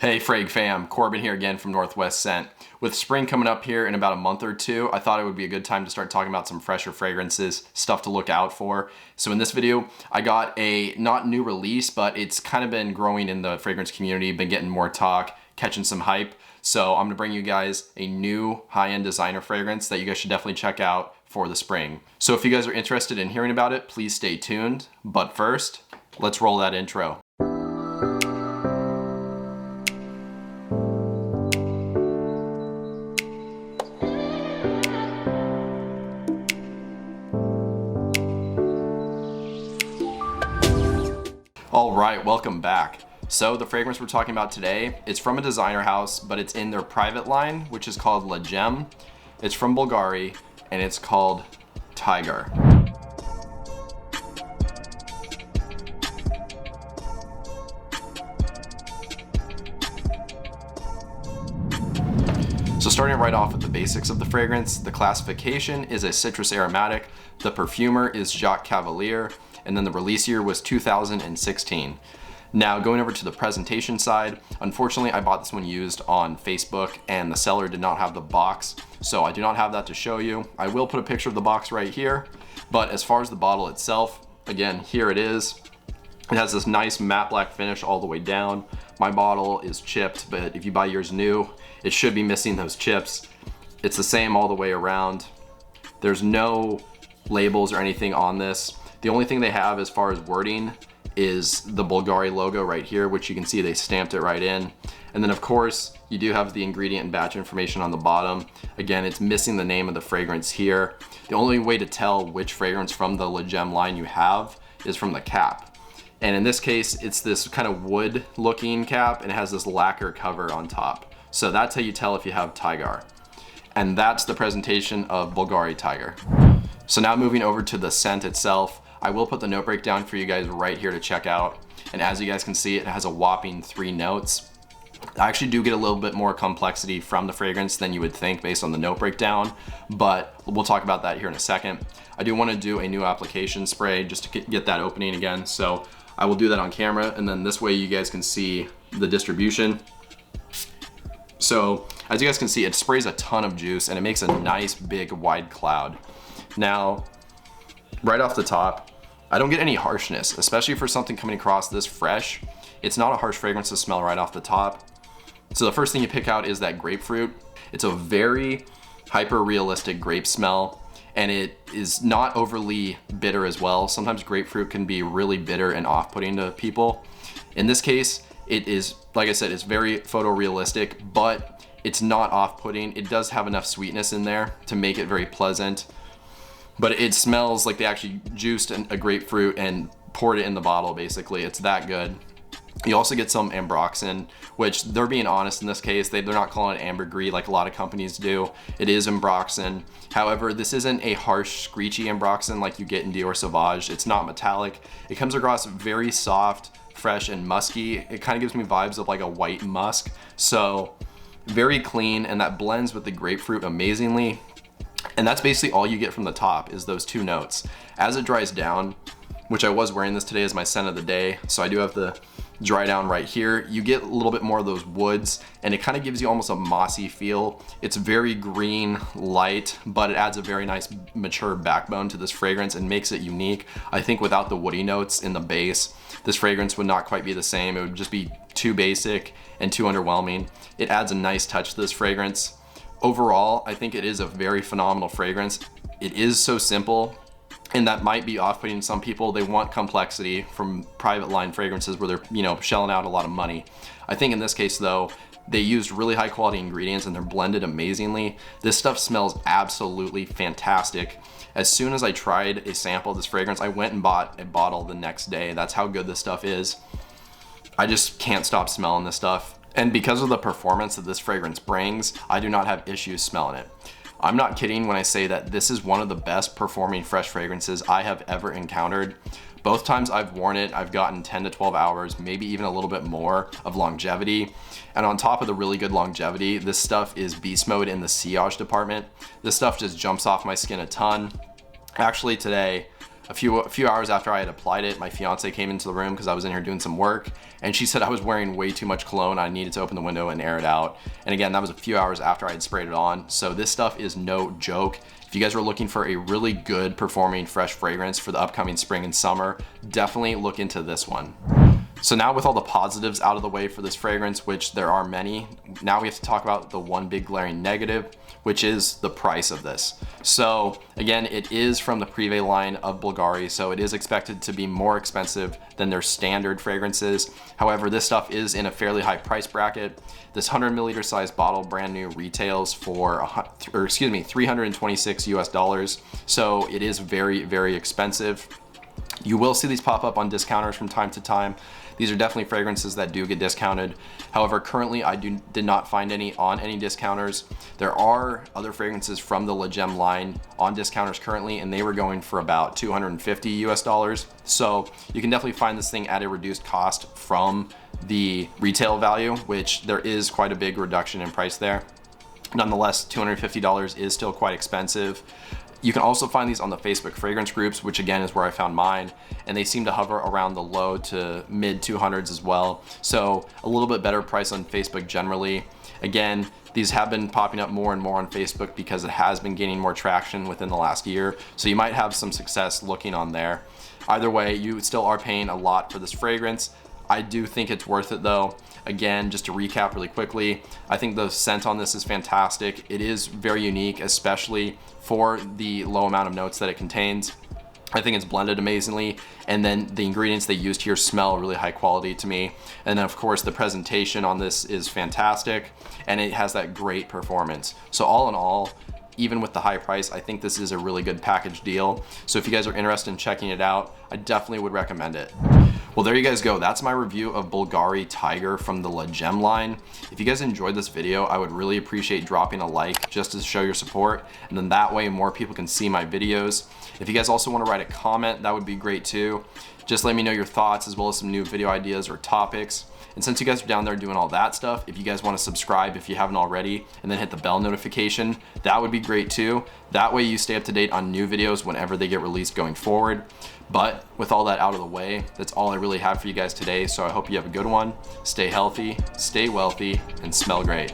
Hey Frag fam, Corbin here again from Northwest Scent. With spring coming up here in about a month or two, I thought it would be a good time to start talking about some fresher fragrances, stuff to look out for. So in this video, I got a not new release, but it's kind of been growing in the fragrance community, been getting more talk, catching some hype. So I'm gonna bring you guys a new high-end designer fragrance that you guys should definitely check out for the spring. So if you guys are interested in hearing about it, please stay tuned. But first, let's roll that intro. All right, welcome back. So the fragrance we're talking about today, it's from a designer house, but it's in their private line, which is called Legem. It's from Bvlgari, and it's called Tygar. So starting right off with the basics of the fragrance, the classification is a citrus aromatic, the perfumer is Jacques Cavalier, and then the release year was 2016. Now going over to the presentation side, unfortunately I bought this one used on Facebook and the seller did not have the box, so I do not have that to show you. I will put a picture of the box right here, but as far as the bottle itself, again, here it is. It has this nice matte black finish all the way down. My bottle is chipped, but if you buy yours new, it should be missing those chips. It's the same all the way around. There's no labels or anything on this. The only thing they have as far as wording is the Bvlgari logo right here, which you can see they stamped it right in. And then of course, you do have the ingredient and batch information on the bottom. Again, it's missing the name of the fragrance here. The only way to tell which fragrance from the Legem line you have is from the cap. And in this case, it's this kind of wood looking cap and it has this lacquer cover on top. So that's how you tell if you have Tygar. And that's the presentation of Bvlgari Tygar. So now moving over to the scent itself, I will put the note breakdown for you guys right here to check out. And as you guys can see, it has a whopping 3 notes. I actually do get a little bit more complexity from the fragrance than you would think based on the note breakdown, but we'll talk about that here in a second. I do want to do a new application spray just to get that opening again. So I will do that on camera, and then this way you guys can see the distribution. So as you guys can see, it sprays a ton of juice and it makes a nice big wide cloud. Now, right off the top, I don't get any harshness, especially for something coming across this fresh. It's not a harsh fragrance to smell right off the top. So the first thing you pick out is that grapefruit. It's a very hyper realistic grape smell, and it is not overly bitter as well. Sometimes grapefruit can be really bitter and off-putting to people. In this case, it is, like I said, it's very photorealistic, but it's not off-putting. It does have enough sweetness in there to make it very pleasant. But it smells like they actually juiced a grapefruit and poured it in the bottle, basically. It's that good. You also get some ambroxan, which they're being honest in this case. They're not calling it ambergris like a lot of companies do. It is ambroxan. However, this isn't a harsh, screechy ambroxan like you get in Dior Sauvage. It's not metallic. It comes across very soft, fresh, and musky. It kind of gives me vibes of like a white musk. So very clean, and that blends with the grapefruit amazingly. And that's basically all you get from the top is those 2 notes. As it dries down, which I was wearing this today as my scent of the day, so I do have the dry down right here, you get a little bit more of those woods, and it kind of gives you almost a mossy feel. It's very green, light, but it adds a very nice mature backbone to this fragrance and makes it unique. I think without the woody notes in the base, this fragrance would not quite be the same. It would just be too basic and too underwhelming. It adds a nice touch to this fragrance. Overall, I think it is a very phenomenal fragrance. It is so simple, and that might be off-putting to some people. They want complexity from private line fragrances where they're, shelling out a lot of money. I think in this case though, they used really high quality ingredients and they're blended amazingly. This stuff smells absolutely fantastic. As soon as I tried a sample of this fragrance, I went and bought a bottle the next day. That's how good this stuff is. I just can't stop smelling this stuff. And because of the performance that this fragrance brings, I do not have issues smelling it. I'm not kidding when I say that this is one of the best performing fresh fragrances I have ever encountered. Both times I've worn it, I've gotten 10 to 12 hours, maybe even a little bit more of longevity. And on top of the really good longevity, this stuff is beast mode in the sillage department. This stuff just jumps off my skin a ton. Actually today, a few hours after I had applied it, my fiance came into the room because I was in here doing some work, and she said I was wearing way too much cologne. I needed to open the window and air it out. And again, that was a few hours after I had sprayed it on. So this stuff is no joke. If you guys are looking for a really good performing fresh fragrance for the upcoming spring and summer, definitely look into this one. So now with all the positives out of the way for this fragrance, which there are many, now we have to talk about the one big glaring negative, which is the price of this. So again, it is from the Privé line of Bvlgari, so it is expected to be more expensive than their standard fragrances. However, this stuff is in a fairly high price bracket. This 100 milliliter size bottle brand new retails for $326 US. So it is very, very expensive. You will see these pop up on discounters from time to time. These are definitely fragrances that do get discounted. However, currently I did not find any on any discounters. There are other fragrances from the La Gem line on discounters currently, and they were going for about $250 US. So you can definitely find this thing at a reduced cost from the retail value, which there is quite a big reduction in price there. Nonetheless, $250 is still quite expensive. You can also find these on the Facebook fragrance groups, which again is where I found mine, and they seem to hover around the low to mid 200s as well. So a little bit better price on Facebook generally. Again, these have been popping up more and more on Facebook because it has been gaining more traction within the last year. So you might have some success looking on there. Either way, you still are paying a lot for this fragrance. I do think it's worth it though. Again, just to recap really quickly, I think the scent on this is fantastic. It is very unique, especially for the low amount of notes that it contains. I think it's blended amazingly, and then the ingredients they used here smell really high quality to me. And then of course the presentation on this is fantastic, and it has that great performance. So all in all, even with the high price, I think this is a really good package deal. So if you guys are interested in checking it out, I definitely would recommend it. Well, there you guys go. That's my review of Bvlgari Tygar from the La Gem line. If you guys enjoyed this video, I would really appreciate dropping a like just to show your support, and then that way more people can see my videos. If you guys also want to write a comment, that would be great too. Just let me know your thoughts as well as some new video ideas or topics. And since you guys are down there doing all that stuff, if you guys want to subscribe if you haven't already, and then hit the bell notification, that would be great too. That way you stay up to date on new videos whenever they get released going forward. But with all that out of the way, that's all I really have for you guys today. So I hope you have a good one. Stay healthy, stay wealthy, and smell great.